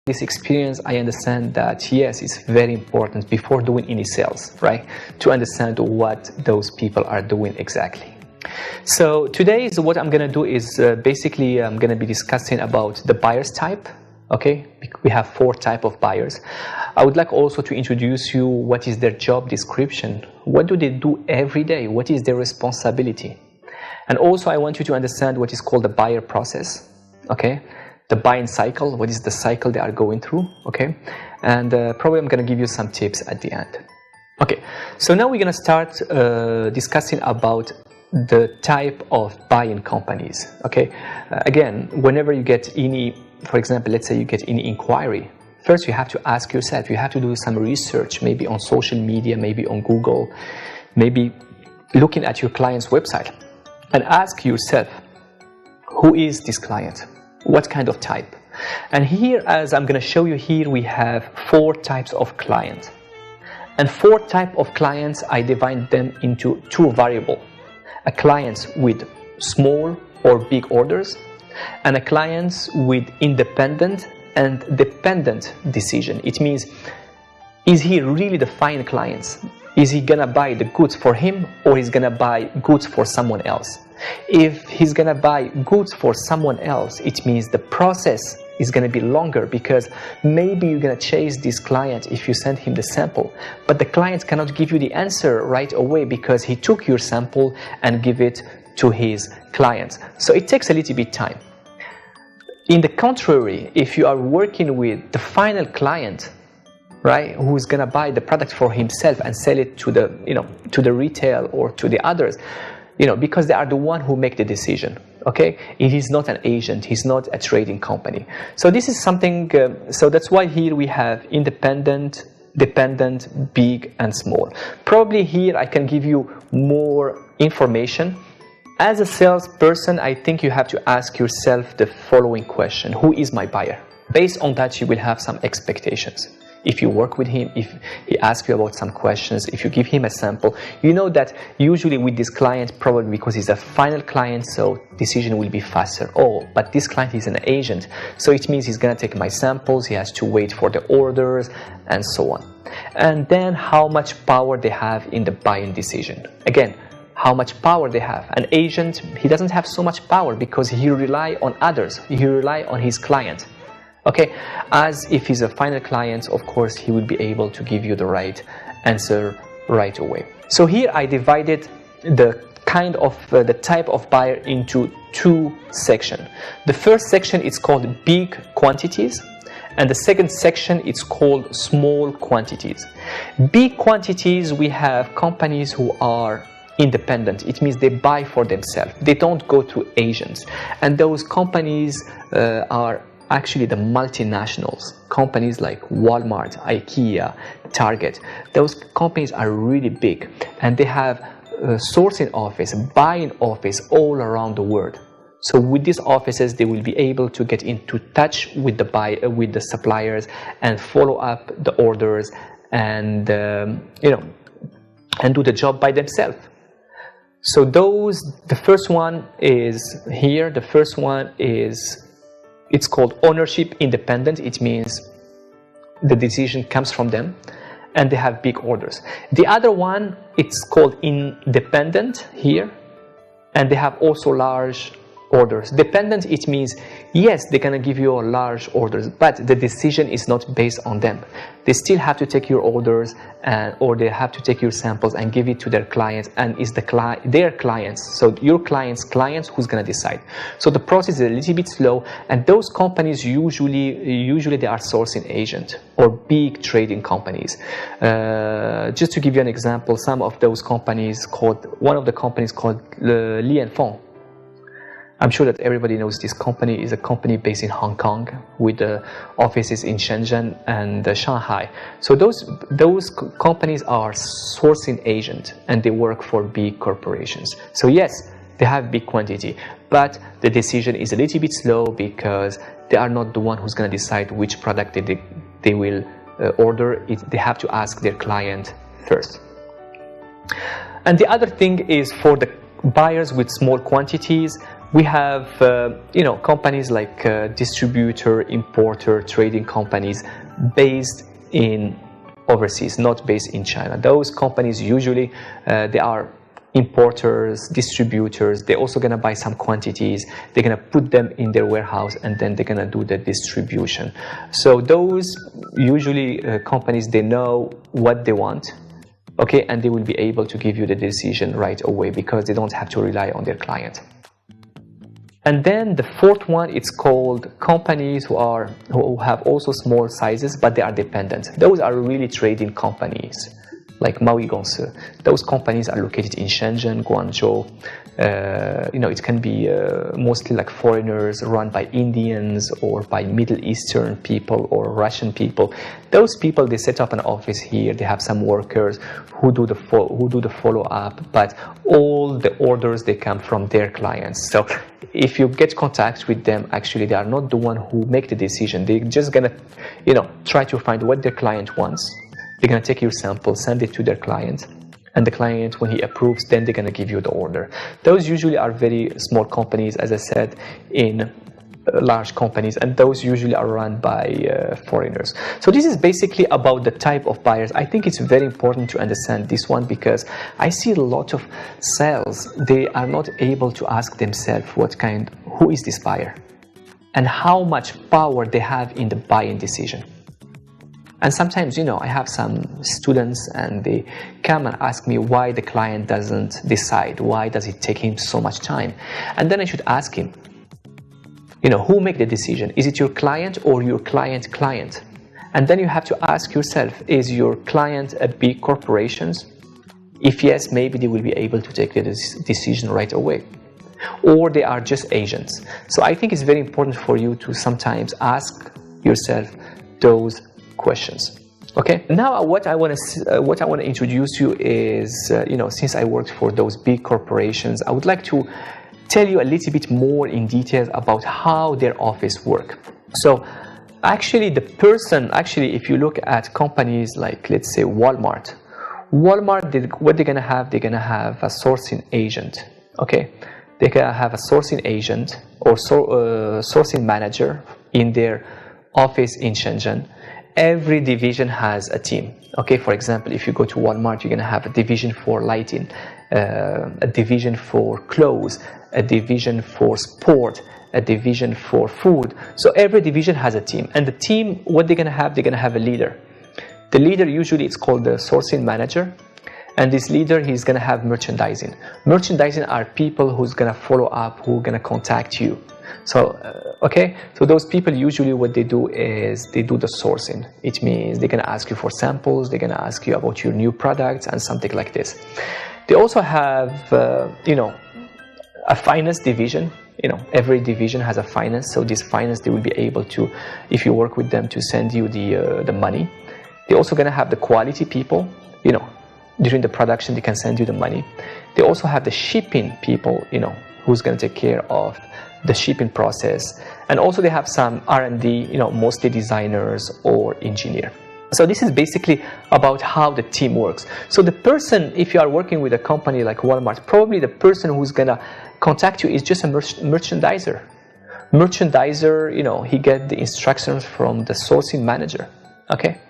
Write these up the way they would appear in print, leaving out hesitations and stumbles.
this experience, I understand that yes, it's very important before doing any sales, right? To understand what those people are doing exactly. So today, what I'm going to do is basically I'm going to be discussing about the buyers type. Okay, we have 4 types of buyers. I would like also to introduce you what is their job description. What do they do every day? What is their responsibility? And also I want you to understand what is called the buyer process. Okay, the buying cycle, what is the cycle they are going through, okay? And probably I'm going to give you some tips at the end. Okay, so now we're going to start discussing about the type of buying companies, okay? Again, whenever you get any, for example, let's say you get any inquiry, first you have to ask yourself, you have to do some research, maybe on social media, maybe on Google, maybe looking at your client's website, and ask yourself, who is this client? What kind of type? And here, as I'm going to show you here, we have 4 types of clients. And 4 types of clients, I divide them into 2 variables. A client with small or big orders, and a client with independent and dependent decision. It means, is he really the final client? Is he going to buy the goods for him, or he's going to buy goods for someone else? If he's going to buy goods for someone else, it means the process is going to be longer, because maybe you're going to chase this client if you send him the sample, but the client cannot give you the answer right away because he took your sample and give it to his clients. So it takes a little bit time. In the contrary, if you are working with the final client, right, who's going to buy the product for himself and sell it to the, to the retail or to the others, because they are the one who make the decision, okay? He's not an agent, he's not a trading company. So this is something, so that's why here we have independent, dependent, big and small. Probably here I can give you more information. As a salesperson, I think you have to ask yourself the following question: who is my buyer? Based on that, you will have some expectations. If you work with him, if he asks you about some questions, if you give him a sample, you know that usually with this client, probably because he's a final client, so decision will be faster. Oh, but this client is an agent, so it means he's going to take my samples, he has to wait for the orders, and so on. And then how much power they have in the buying decision. Again, how much power they have. An agent, he doesn't have so much power because he rely on others, he rely on his client. Okay, as if he's a final client, of course, he will be able to give you the right answer right away. So here I divided the kind of the type of buyer into 2 sections. The first section is called big quantities, and the second section is called small quantities. Big quantities, we have companies who are independent. It means they buy for themselves. They don't go through agents. And those companies are actually the multinationals, companies like Walmart, IKEA, Target. Those companies are really big, and they have a sourcing office, buying office all around the world. So with these offices, they will be able to get into touch with the suppliers and follow up the orders and and do the job by themselves. So the first one is here. The first one is, it's called ownership independent. It means the decision comes from them and they have big orders. The other one, it's called independent here, and they have also large orders. Dependent, it means, yes, they're going to give you large orders, but the decision is not based on them. They still have to take your orders, or they have to take your samples and give it to their clients, and it's their clients, so your clients who's going to decide. So the process is a little bit slow, and those companies usually they are sourcing agent or big trading companies. Just to give you an example, some of those companies one of the companies called Li & Fong. I'm sure that everybody knows this company is a company based in Hong Kong with offices in Shenzhen and Shanghai. So those companies are sourcing agents, and they work for big corporations. So yes, they have big quantity, but the decision is a little bit slow because they are not the one who's going to decide which product they will order. They have to ask their client first. And the other thing is for the buyers with small quantities, We have companies like distributor, importer, trading companies based in overseas, not based in China. Those companies usually they are importers, distributors. They're also going to buy some quantities. They're going to put them in their warehouse, and then they're going to do the distribution. So those usually companies, they know what they want, okay, and they will be able to give you the decision right away because they don't have to rely on their client. And then the fourth one, it's called companies who have also small sizes, but they are dependent. Those are really trading companies, like Maui Gongsi. Those companies are located in Shenzhen, Guangzhou. It can be mostly like foreigners, run by Indians or by Middle Eastern people or Russian people. Those people, they set up an office here. They have some workers who do the follow-up, but all the orders, they come from their clients. So if you get contact with them, actually they are not the one who make the decision. They're just gonna try to find what their client wants. They're going to take your sample, send it to their client, and the client, when he approves, then they're going to give you the order. Those usually are very small companies, as I said, in large companies, and those usually are run by foreigners. So this is basically about the type of buyers. I think it's very important to understand this one because I see a lot of sales, they are not able to ask themselves who is this buyer and how much power they have in the buying decision. And sometimes, I have some students and they come and ask me why the client doesn't decide. Why does it take him so much time? And then I should ask him, who make the decision? Is it your client or your client? And then you have to ask yourself, is your client a big corporation? If yes, maybe they will be able to take the decision right away. Or they are just agents. So I think it's very important for you to sometimes ask yourself those questions. Okay, now what I want to introduce you is since I worked for those big corporations, I would like to tell you a little bit more in details about how their office work. So actually if you look at companies like, let's say, Walmart, what they're gonna have, they're gonna have a sourcing agent. Okay, they can have a sourcing agent or sourcing manager in their office in Shenzhen. Every division has a team. Okay, for example, if you go to Walmart, you're going to have a division for lighting, a division for clothes, a division for sport, a division for food. So every division has a team. And the team, what they're going to have a leader. The leader, usually it's called the sourcing manager. And this leader, he's going to have merchandising. Merchandising are people who's going to follow up, who are going to contact you. So, so those people, usually what they do is they do the sourcing. It means they're going to ask you for samples, they're going to ask you about your new products and something like this. They also have, a finance division. Every division has a finance. So this finance, they will be able to, if you work with them, to send you the money. They're also going to have the quality people, during the production, they can send you the money. They also have the shipping people, who's going to take care of the shipping process. And also they have some R&D, mostly designers or engineer. So this is basically about how the team works. So the person, if you are working with a company like Walmart, probably the person who's going to contact you is just a merchandiser. Merchandiser, he get the instructions from the sourcing manager. Okay.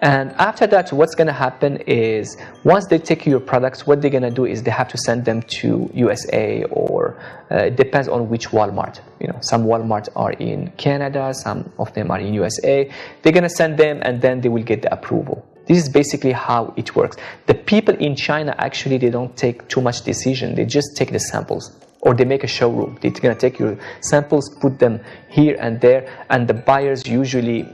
And after that, what's going to happen is once they take your products, what they're going to do is they have to send them to USA, or it depends on which Walmart. Some Walmart are in Canada, some of them are in USA. They're going to send them and then they will get the approval. This is basically how it works. The people in China, actually, they don't take too much decision. They just take the samples, or they make a showroom. They're going to take your samples, put them here and there, and the buyers usually,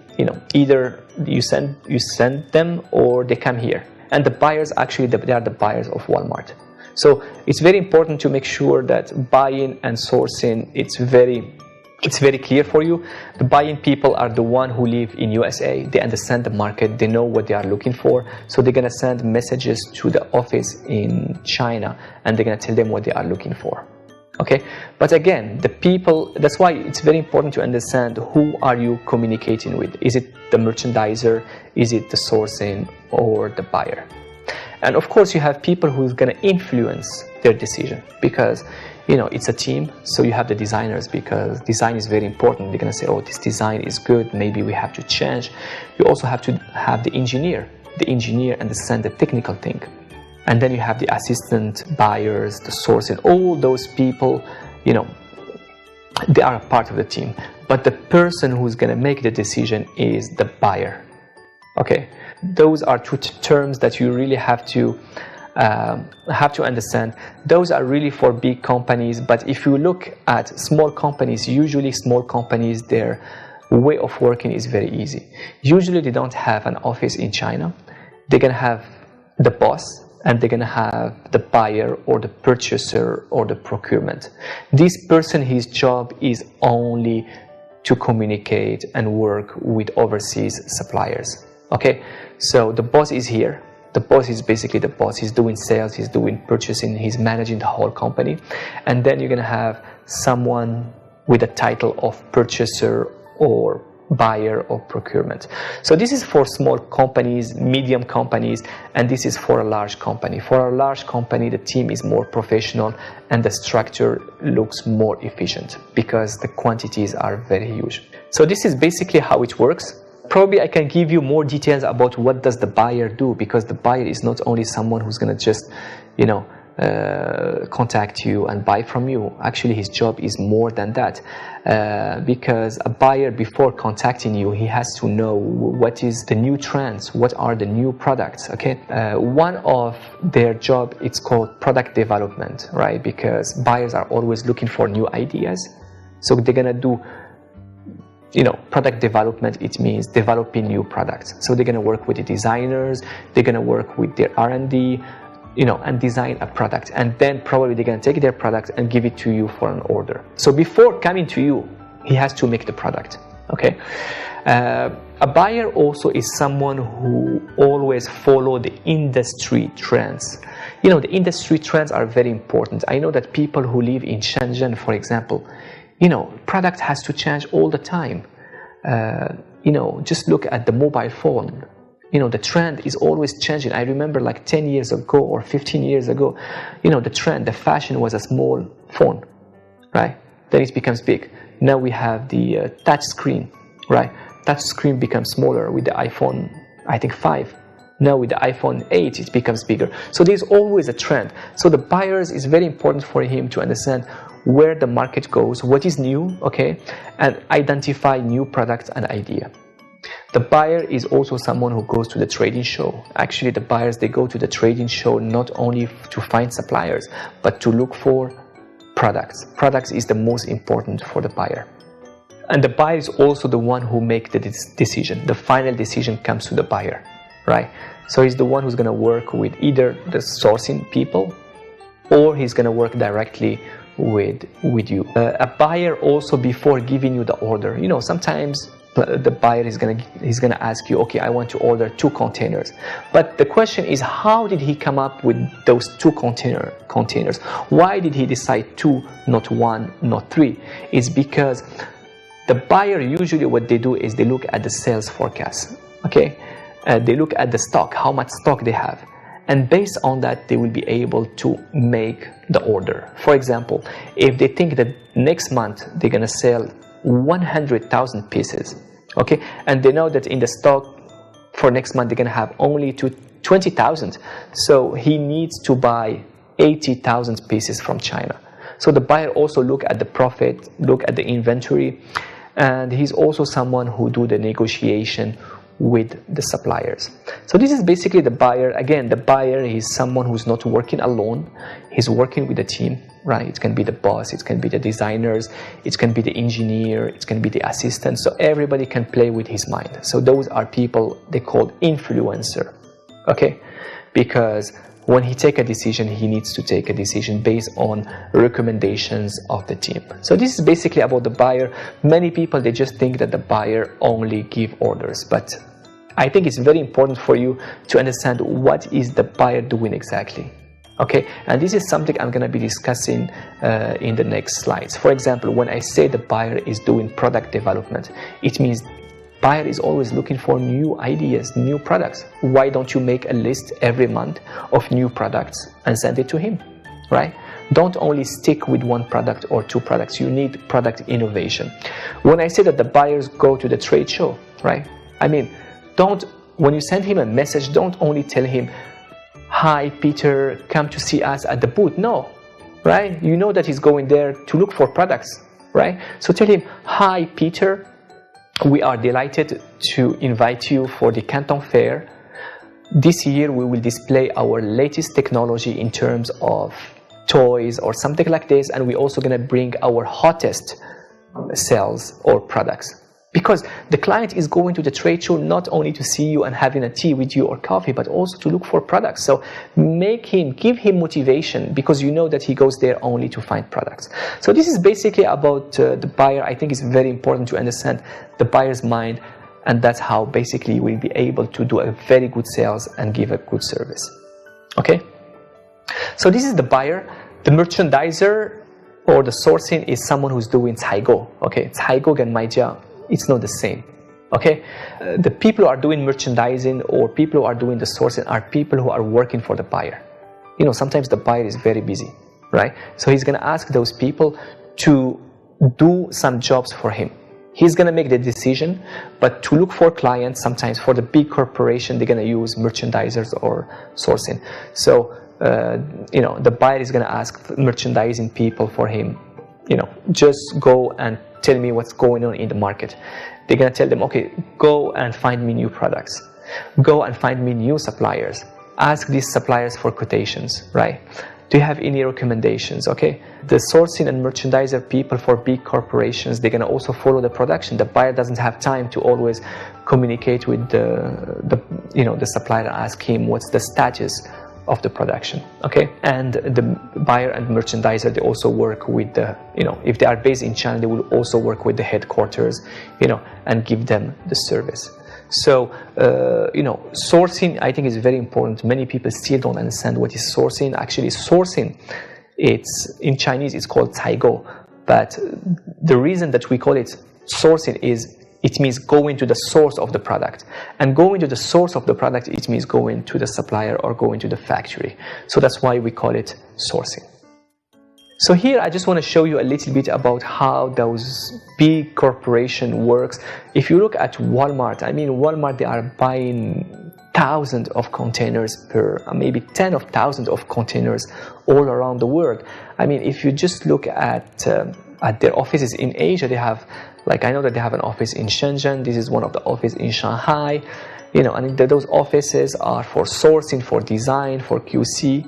either you send them or they come here. And the buyers, actually, they are the buyers of Walmart. So it's very important to make sure that buying and sourcing, it's very clear for you. The buying people are the one who live in USA. They understand the market. They know what they are looking for. So they're going to send messages to the office in China, and they're going to tell them what they are looking for. Okay, but again, the people, that's why it's very important to understand who are you communicating with. Is it the merchandiser? Is it the sourcing, or the buyer? And of course, you have people who's going to influence their decision, because it's a team. So you have the designers, because design is very important. They're going to say, oh, this design is good, maybe we have to change. You also have to have the engineer understand the technical thing. And then you have the assistant, buyers, the sourcing, all those people, they are a part of the team. But the person who's going to make the decision is the buyer. Okay, those are two terms that you really have to understand. Those are really for big companies, but if you look at small companies, usually small companies, their way of working is very easy. Usually they don't have an office in China. They're going to have the boss, and they're going to have the buyer or the purchaser or the procurement. This person, his job is only to communicate and work with overseas suppliers. Okay, so the boss is here. The boss is basically the boss. He's doing sales, he's doing purchasing, he's managing the whole company. And then you're going to have someone with a title of purchaser or buyer or procurement. So this is for small companies, medium companies, and this is for a large company. For a large company, the team is more professional and the structure looks more efficient because the quantities are very huge. So this is basically how it works. Probably I can give you more details about what does the buyer do, because the buyer is not only someone who's going to just, contact you and buy from you. Actually, his job is more than that, because a buyer, before contacting you, he has to know what is the new trends, what are the new products. Okay, one of their job, it's called product development, right? Because buyers are always looking for new ideas, so they're gonna do product development. It means developing new products. So they're gonna work with the designers, they're gonna work with their R&D, and design a product, and then probably they're going to take their product and give it to you for an order. So before coming to you, he has to make the product. Okay, a buyer also is someone who always follow the industry trends. The industry trends are very important. I know that people who live in Shenzhen, for example, product has to change all the time. Just look at the mobile phone. The trend is always changing. I remember like 10 years ago or 15 years ago, the trend, the fashion was a small phone, right? Then it becomes big. Now we have the touch screen, right? Touch screen becomes smaller with the iPhone, I think 5. Now with the iPhone 8, it becomes bigger. So there's always a trend. So the buyers, is very important for him to understand where the market goes, what is new, okay? And identify new products and idea. The buyer is also someone who goes to the trading show. Actually, the buyers, they go to the trading show not only to find suppliers, but to look for products. Products is the most important for the buyer. And the buyer is also the one who makes the decision. The final decision comes to the buyer, right? So he's the one who's going to work with either the sourcing people, or he's going to work directly with you. A buyer also, before giving you the order, sometimes the buyer is gonna ask you, okay, I want to order 2 containers. But the question is, how did he come up with those 2 containers? Why did he decide 2, not 1, not 3? It's because the buyer, usually what they do is they look at the sales forecast. Okay, they look at the stock, how much stock they have, and based on that they will be able to make the order. For example, if they think that next month they're gonna sell 100,000 pieces, okay, and they know that in the stock for next month they're gonna have only 20,000, so he needs to buy 80,000 pieces from China. So the buyer also look at the profit, look at the inventory, and he's also someone who do the negotiation with the suppliers. So this is basically the buyer. Again, the buyer is someone who's not working alone, he's working with a team, right? It can be the boss, it can be the designers, it can be the engineer, it can be the assistant, so everybody can play with his mind. So those are people they call influencer, okay? Because when he take a decision, he needs to take a decision based on recommendations of the team. So this is basically about the buyer. Many people, they just think that the buyer only give orders, but I think it's very important for you to understand what is the buyer doing exactly. Okay, and this is something I'm going to be discussing in the next slides. For example, when I say the buyer is doing product development, it means buyer is always looking for new ideas, new products. Why don't you make a list every month of new products and send it to him, right? Don't only stick with one product or two products. You need product innovation. When I say that the buyers go to the trade show, right? I mean, when you send him a message, don't only tell him, "Hi, Peter, come to see us at the booth." No, right? You know that he's going there to look for products, right? So tell him, "Hi, Peter, we are delighted to invite you for the Canton Fair. This year we will display our latest technology in terms of toys or something like this, and we're also going to bring our hottest sales or products." Because the client is going to the trade show not only to see you and having a tea with you or coffee, but also to look for products. So give him motivation, because you know that he goes there only to find products. So this is basically about the buyer. I think it's very important to understand the buyer's mind, and that's how basically you will be able to do a very good sales and give a good service. Okay? So this is the buyer. The merchandiser or the sourcing is someone who's doing 采购. Okay? 采购跟卖家, it's not the same. Okay? The people who are doing merchandising or people who are doing the sourcing are people who are working for the buyer. You know, sometimes the buyer is very busy, right? So he's going to ask those people to do some jobs for him. He's going to make the decision, but to look for clients, sometimes for the big corporation, they're going to use merchandisers or sourcing. So, you know, the buyer is going to ask merchandising people for him, you know, just go and tell me what's going on in the market. They're going to tell them, okay, go and find me new products. Go and find me new suppliers. Ask these suppliers for quotations, right? Do you have any recommendations? Okay, the sourcing and merchandiser people for big corporations, they're going to also follow the production. The buyer doesn't have time to always communicate with the supplier and ask him what's the status of the production. Okay, and the buyer and merchandiser, they also work with the, you know, if they are based in China, they will also work with the headquarters, you know, and give them the service. So, you know, sourcing, I think, is very important. Many people still don't understand what is sourcing. Actually, sourcing, it's in Chinese, it's called 采购. But the reason that we call it sourcing is it means going to the source of the product. And going to the source of the product, it means going to the supplier or going to the factory. So that's why we call it sourcing. So here I just want to show you a little bit about how those big corporation works. If you look at Walmart, I mean, Walmart, they are buying thousands of containers maybe 10 of thousands of containers all around the world. I mean, if you just look at their offices in Asia, they have, like, I know that they have an office in Shenzhen. This is one of the offices in Shanghai. You know, and those offices are for sourcing, for design, for QC.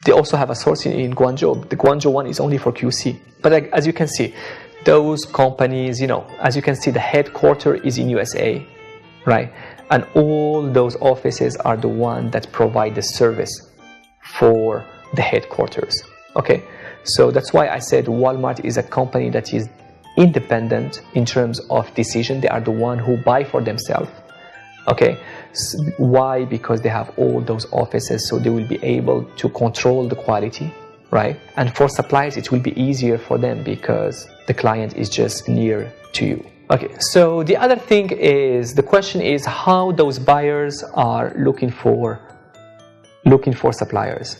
They also have a sourcing in Guangzhou. The Guangzhou one is only for QC. But as you can see, those companies, you know, as you can see, the headquarters is in USA, right? And all those offices are the ones that provide the service for the headquarters. Okay, so that's why I said Walmart is a company that is independent in terms of decision. They are the one who buy for themselves. Okay, why? Because they have all those offices, so they will be able to control the quality, right? And for suppliers, it will be easier for them because the client is just near to you. Okay, so the other thing is, the question is how those buyers are looking for suppliers.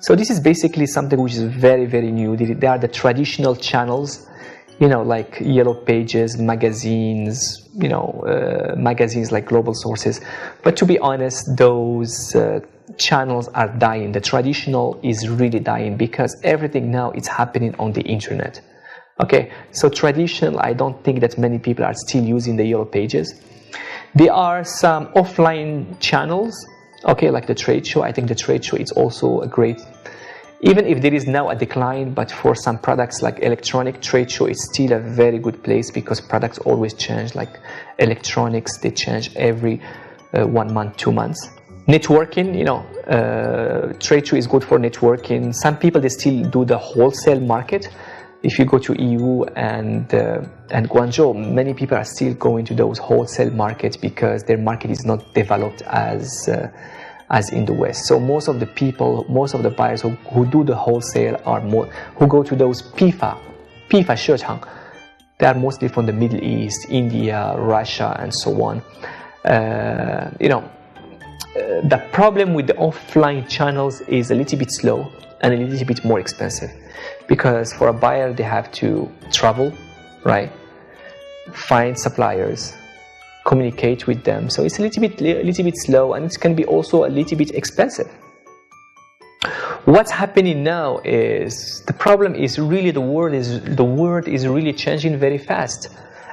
So this is basically something which is very, very new. They are the traditional channels, you know, like Yellow Pages, magazines, you know, magazines like Global Sources. But to be honest, those channels are dying. The traditional is really dying because everything now is happening on the internet. Okay, so traditional, I don't think that many people are still using the Yellow Pages. There are some offline channels, okay, like the trade show. I think the trade show is also a great, even if there is now a decline, but for some products like electronic, trade show is still a very good place because products always change. Like electronics, they change every 1 month, 2 months. Networking, you know, trade show is good for networking. Some people, they still do the wholesale market. If you go to EU and Guangzhou, many people are still going to those wholesale markets because their market is not developed as in the West. So most of the people, most of the buyers who do the wholesale are who go to those PIFA 市场. They are mostly from the Middle East, India, Russia, and so on. You know, the problem with the offline channels is a little bit slow. and a little bit more expensive, because for a buyer they have to travel, right, find suppliers, communicate with them, so it's a little bit slow, and it can be also a little bit expensive. What's happening now is the problem is really the world is really changing very fast,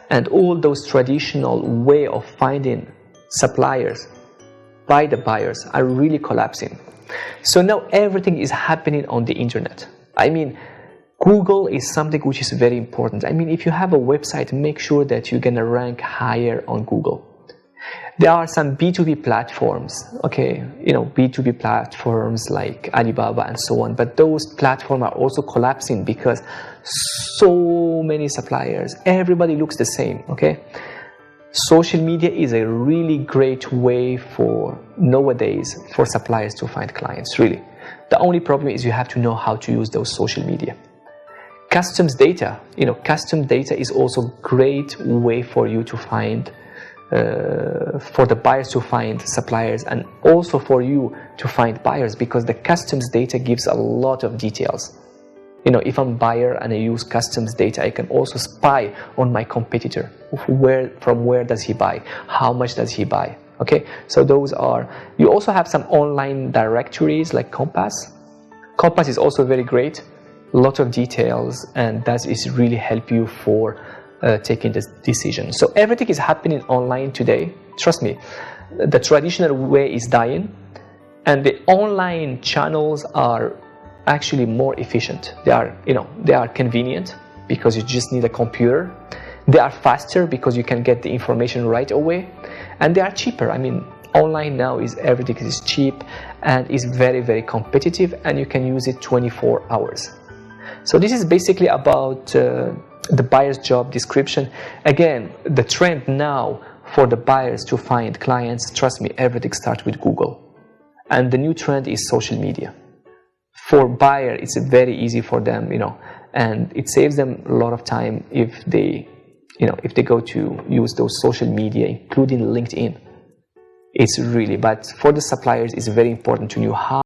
and all those traditional way of finding suppliers by the buyers are really collapsing. So now everything is happening on the internet. I mean, Google is something which is very important. I mean, if you have a website, make sure that you're gonna rank higher on Google. There are some B2B platforms, okay, you know, B2B platforms like Alibaba and so on, but those platforms are also collapsing because so many suppliers, everybody looks the same, okay? Social media is a really great way for nowadays for suppliers to find clients, really. The only problem is you have to know how to use those social media. Customs data, you know, custom data is also a great way for you to find for the buyers to find suppliers, and also for you to find buyers, because the customs data gives a lot of details. You know, if I'm a buyer and I use customs data, I can also spy on my competitor. From where does he buy? How much does he buy? Okay, so those are. You also have some online directories like Compass. Compass is also very great, a lot of details, and that is really help you for taking this decision. So everything is happening online today. Trust me, the traditional way is dying, and the online channels are actually more efficient. They are, you know, they are convenient because you just need a computer. They are faster because you can get the information right away, and they are cheaper. I mean, online now is everything is cheap and is very, very competitive, and you can use it 24 hours. So this is basically about the buyer's job description. Again, the trend now for the buyers to find clients, trust me, everything starts with Google. And the new trend is social media. For buyer, it's very easy for them, you know, and it saves them a lot of time if they, you know, if they go to use those social media, including LinkedIn. It's really, but for the suppliers, it's very important to know how